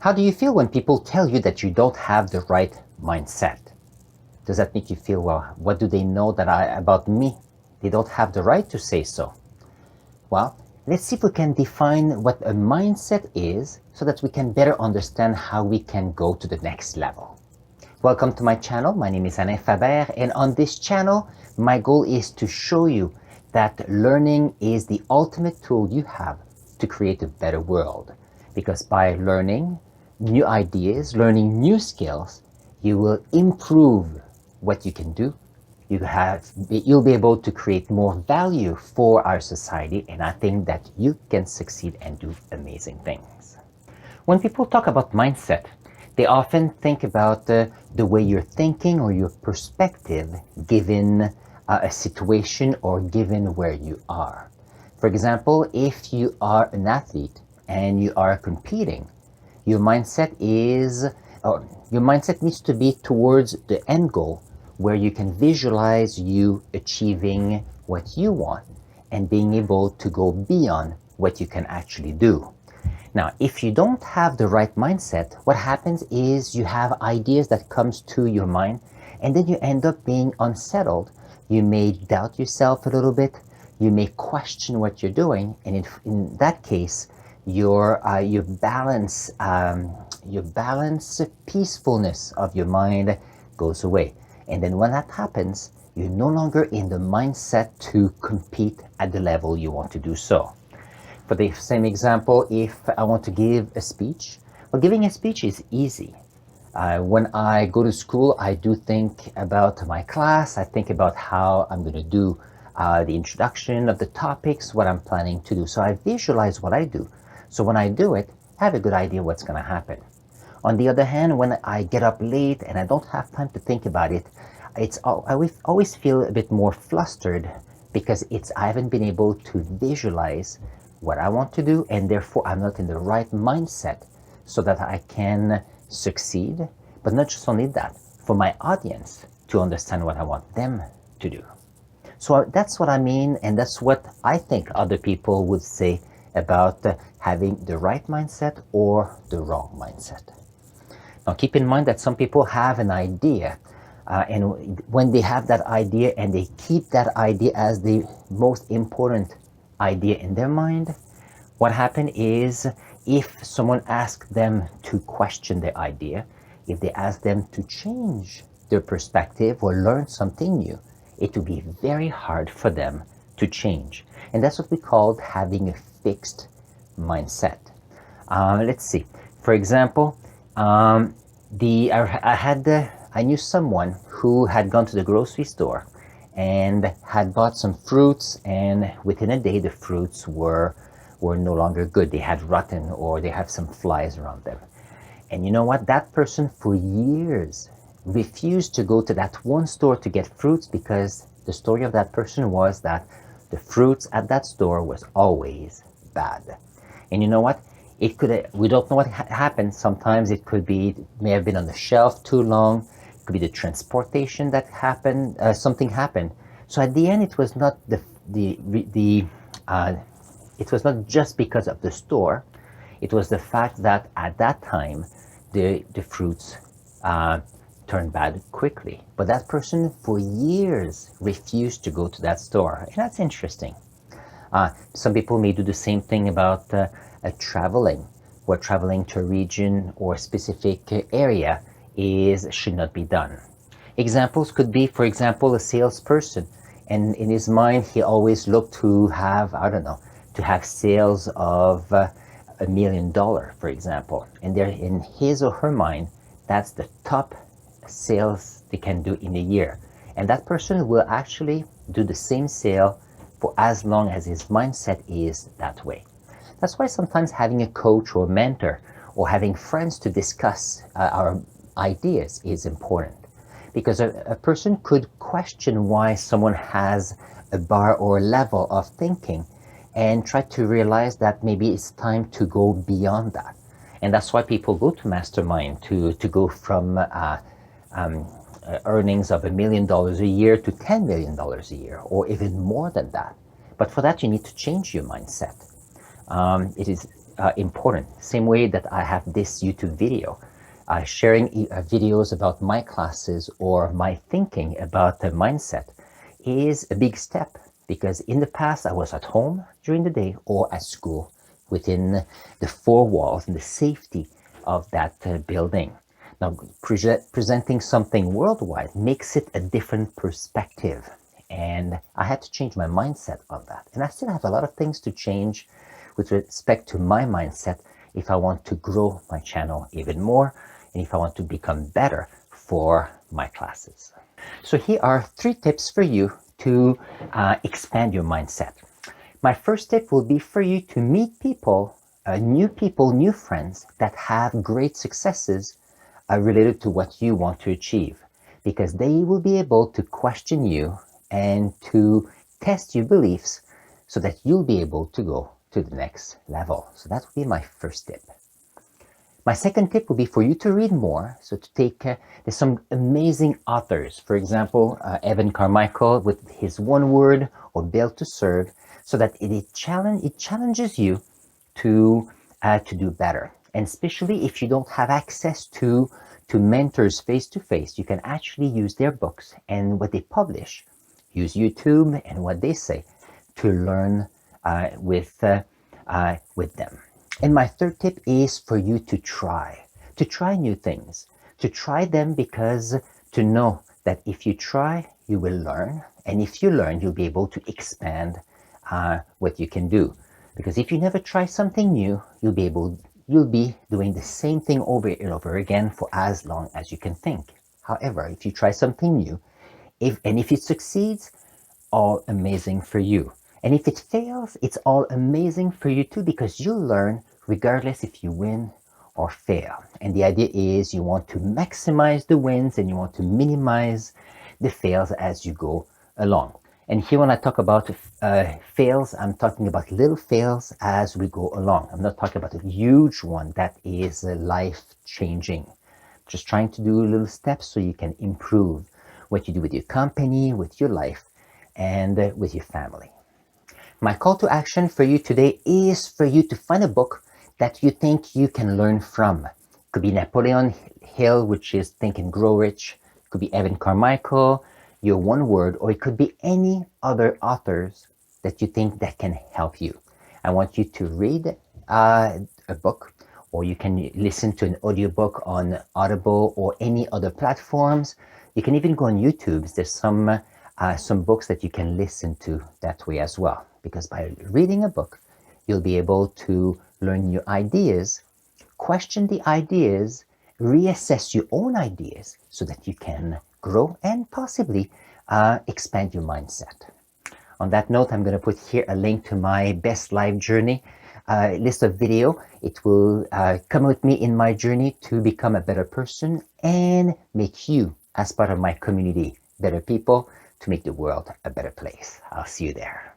How do you feel when people tell you that you don't have the right mindset? Does that make you feel, well, what do they know about me? They don't have the right to say so. Well, let's see if we can define what a mindset is so that we can better understand how we can go to the next level. Welcome to my channel. My name is Alain Faber, and on this channel, my goal is to show you that learning is the ultimate tool you have to create a better world. Because by learning new ideas, learning new skills, you will improve what you can do. You'll be able to create more value for our society, and I think that you can succeed and do amazing things. When people talk about mindset, they often think about the way you're thinking or your perspective given a situation or given where you are. For example, if you are an athlete and you are competing, your mindset needs to be towards the end goal, where you can visualize you achieving what you want and being able to go beyond what you can actually do. Now, if you don't have the right mindset, what happens is you have ideas that comes to your mind, and then you end up being unsettled. You may doubt yourself a little bit. You may question what you're doing, and in that case, your balance peacefulness of your mind goes away. And then when that happens, you're no longer in the mindset to compete at the level you want to do so. For the same example, if I want to give a speech, well, giving a speech is easy. When I go to school, I do think about my class. I think about how I'm going to do the introduction of the topics, what I'm planning to do. So I visualize what I do. So when I do it, I have a good idea what's going to happen. On the other hand, when I get up late and I don't have time to think about it, I always feel a bit more flustered because I haven't been able to visualize what I want to do, and therefore I'm not in the right mindset so that I can succeed. But not just only that, for my audience to understand what I want them to do. So that's what I mean, and that's what I think other people would say about having the right mindset or the wrong mindset. Now keep in mind that some people have an idea, and when they have that idea and they keep that idea as the most important idea in their mind, what happens is if someone asks them to question their idea, if they ask them to change their perspective or learn something new, it will be very hard for them to change. And that's what we call having a fixed mindset. Let's see. For example, I knew someone who had gone to the grocery store and had bought some fruits, and within a day the fruits were no longer good. They had rotten, or they have some flies around them. And you know what? That person for years refused to go to that one store to get fruits, because the story of that person was that the fruits at that store was always bad. And you know what? We don't know what happened. Sometimes it may have been on the shelf too long. It could be the transportation that happened. Something happened. So at the end, it was not it was not just because of the store. It was the fact that at that time, the fruits turned bad quickly. But that person for years refused to go to that store. And that's interesting. Some people may do the same thing about traveling, where traveling to a region or a specific area should not be done. Examples could be, for example, a salesperson. And in his mind, he always looked to have, to have sales of $1 million, for example. And there, in his or her mind, that's the top sales they can do in a year. And that person will actually do the same sale for as long as his mindset is that way. That's why sometimes having a coach or a mentor or having friends to discuss our ideas is important. Because a person could question why someone has a bar or a level of thinking and try to realize that maybe it's time to go beyond that. And that's why people go to mastermind, to go from earnings of $1 million a year to $10 million a year, or even more than that. But for that, you need to change your mindset. important. Same way that I have this YouTube video. Sharing videos about my classes or my thinking about the mindset is a big step, because in the past I was at home during the day or at school within the four walls and the safety of that building. Now, presenting something worldwide makes it a different perspective, and I had to change my mindset on that. And I still have a lot of things to change with respect to my mindset if I want to grow my channel even more and if I want to become better for my classes. So here are 3 tips for you to expand your mindset. My first tip will be for you to meet people, new friends that have great successes related to what you want to achieve, because they will be able to question you and to test your beliefs so that you'll be able to go to the next level. So that would be my first tip. My second tip would be for you to read more. So to take, there's some amazing authors. For example, Evan Carmichael with his One Word or Built to Serve, so that it challenges you to do better. And especially if you don't have access to mentors face to face, you can actually use their books and what they publish, use YouTube and what they say to learn with them. And my third tip is for you to try new things, to try them, because to know that if you try, you will learn. And if you learn, you'll be able to expand what you can do. Because if you never try something new, you'll be doing the same thing over and over again for as long as you can think. However, if you try something new, if it succeeds, all amazing for you. And if it fails, it's all amazing for you too, because you'll learn regardless if you win or fail. And the idea is you want to maximize the wins and you want to minimize the fails as you go along. And here when I talk about fails, I'm talking about little fails as we go along. I'm not talking about a huge one that is life-changing. Just trying to do little steps so you can improve what you do with your company, with your life, and with your family. My call to action for you today is for you to find a book that you think you can learn from. It could be Napoleon Hill, which is Think and Grow Rich. It could be Evan Carmichael, Your One Word, or it could be any other authors that you think that can help you. I want you to read a book, or you can listen to an audiobook on Audible or any other platforms. You can even go on YouTube. There's some books that you can listen to that way as well. Because by reading a book, you'll be able to learn new ideas, question the ideas, reassess your own ideas so that you can grow and possibly expand your mindset. On that note, I'm going to put here a link to my best life journey list of video. It will come with me in my journey to become a better person and make you, as part of my community, better people, to make the world a better place. I'll see you there.